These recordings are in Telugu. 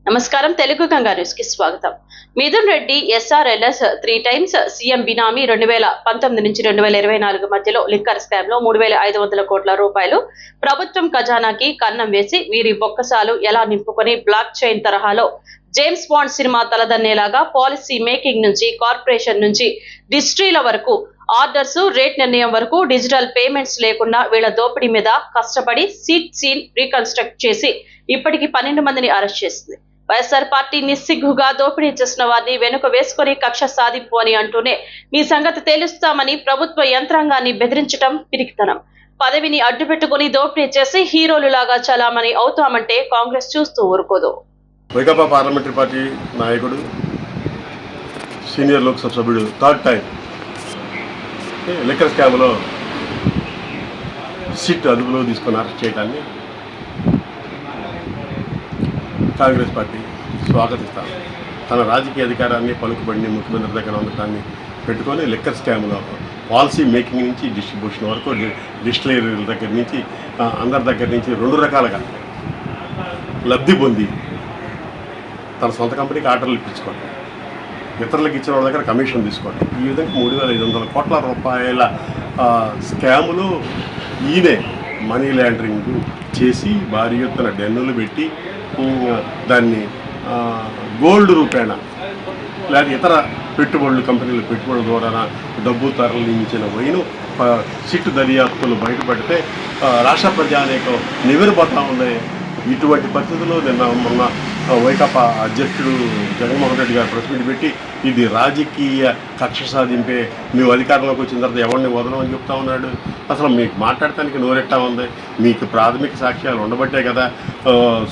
నమస్కారం. తెలుగు గంగా న్యూస్ కి స్వాగతం. Mithun Reddy SRLS 3 times CM బినామీ 2019 నుంచి 2024 మధ్యలో లిక్కర్ స్కామ్ లో 3,500 కోట్ల రూపాయలు ప్రభుత్వం ఖజానాకి కన్నం వేసి వీరి బొక్కసాలు ఎలా నింపుకొని బ్లాక్ చైన్ తరహాలో జేమ్స్ బాండ్ సినిమా తలదన్నేలాగా పాలసీ మేకింగ్ నుంచి కార్పొరేషన్ నుంచి డిస్ట్రీల వరకు ఆర్డర్స్ రేట్ నిర్ణయం వరకు డిజిటల్ పేమెంట్స్ లేకుండా వీళ్ళ దోపిడీ మీద కష్టపడి సీన్ రీకన్స్ట్రక్ట్ చేసి ఇప్పటికి 12 మందిని అరెస్ట్ చేసింది. వైఎస్ఆర్ పార్టీ నిస్సిగ్గుగా దోపిడీ చేసిన వారిని వెనుక వేసుకుని కక్ష సాధింపు అని అంటూనే మీ సంగతి తేలుస్తామని ప్రభుత్వ యంత్రాంగాన్ని బెదిరించడం పిరికితనం. పదవిని అడ్డుపెట్టుకుని దోపిడీ చేసి హీరోలులాగా చలామణి అవుతామంటే కాంగ్రెస్ చూస్తూ ఊరుకోదు. వైకాపా పార్లమెంటరీ పార్టీ నాయకుడు సీనియర్ లోక్సభ సభ్యుడు థర్డ్ టైం లిక్కర్ స్కామ్లో సిట్ అదుపులో తీసుకొని అరెస్ట్ చేయడాన్ని కాంగ్రెస్ పార్టీ స్వాగతిస్తాం. తన రాజకీయ అధికారాన్ని పలుకుబడిని ముఖ్యమంత్రి దగ్గర ఉండటాన్ని పెట్టుకొని లిక్కర్ స్కామ్లో పాలసీ మేకింగ్ నుంచి డిస్ట్రిబ్యూషన్ వరకు డిస్టిలరీల దగ్గర నుంచి అందరి దగ్గర నుంచి 2 రకాలుగా లబ్ధి పొంది తన సొంత కంపెనీకి ఆర్డర్లు ఇప్పించుకోవడం, ఇతరులకు ఇచ్చిన వాళ్ళ దగ్గర కమిషన్ తీసుకోవడం, ఈ విధంగా 3,500 కోట్ల రూపాయల స్కాములు ఈయనే మనీ లాండరింగ్ చేసి భారీ ఎత్తున డెన్నులు పెట్టి దాన్ని గోల్డ్ రూపేణ లేదా ఇతర పెట్టుబడులు కంపెనీల పెట్టుబడుల ద్వారా డబ్బు తరలించిన వైను సిట్టు దర్యాప్తులు బయటపడితే రాష్ట్ర ప్రజానేకం నివ్వెరపోతా ఉంది. ఇటువంటి పరిస్థితుల్లో మొన్న వైకాపా అధ్యక్షుడు జగన్మోహన్ రెడ్డి గారు ప్రెస్ మీట్ పెట్టి ఇది రాజకీయ కక్ష సాధింపే, మేము అధికారంలోకి వచ్చిన తర్వాత ఎవరిని వదలమని చెప్తా ఉన్నాడు. అసలు మీకు మాట్లాడటానికి నోరెట్టా ఉంది? మీకు ప్రాథమిక సాక్ష్యాలు ఉండబట్టే కదా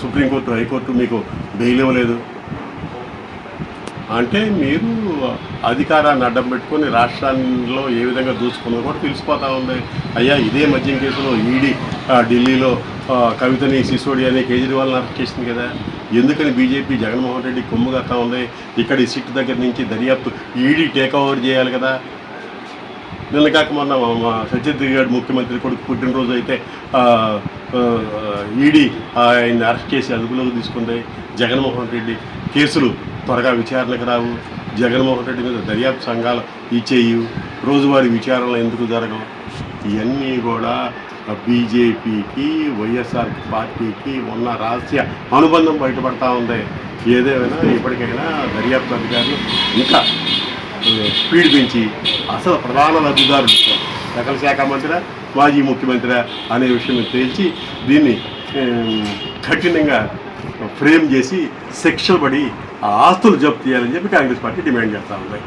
సుప్రీంకోర్టు హైకోర్టు మీకు బెయిల్ ఇవ్వలేదు. అంటే మీరు అధికారాన్ని అడ్డం పెట్టుకొని రాష్ట్రాల్లో ఏ విధంగా దూసుకున్నదో కూడా తెలిసిపోతూ ఉంది. అయ్యా, ఇదే మద్యం కేసులో ఈడీ ఢిల్లీలో కవితని సిసోడియా అనే కేజ్రీవాల్ని అరెస్ట్ చేసింది కదా. ఎందుకని బీజేపీ జగన్మోహన్ రెడ్డి కొమ్ముగతా ఉంది? ఇక్కడ ఈ సిట్ దగ్గర నుంచి దర్యాప్తు ఈడీ టేక్ ఓవర్ చేయాలి కదా. నిన్న కాక మొన్న సత్యదేవ్ ముఖ్యమంత్రి కొడుకు పుట్టినరోజు అయితే ఈడీ ఆయన్ని అరెస్ట్ చేసి అదుపులోకి తీసుకుంది. జగన్మోహన్ రెడ్డి కేసులు త్వరగా విచారణకు రావు, జగన్మోహన్ రెడ్డి మీద దర్యాప్తు సంఘాలు ఇచ్చేయు, రోజువారీ విచారణలు ఎందుకు జరగవు? ఇవన్నీ కూడా బీజేపీకి వైఎస్ఆర్ పార్టీకి ఉన్న రహస్య అనుబంధం బయటపడతా ఉంది. ఏదేమైనా ఇప్పటికైనా దర్యాప్తు అధికారులు ఇంకా స్పీడ్ పెంచి అసలు ప్రధాన లబ్ధిదారులు సకల శాఖ మంత్రి మాజీ ముఖ్యమంత్రి అనే విషయం తేల్చి దీన్ని కఠినంగా ఫ్రేమ్ చేసి శిక్షలు పడి ఆ ఆస్తులు జప్తు చేయాలని చెప్పి కాంగ్రెస్ పార్టీ డిమాండ్ చేస్తూ ఉంది.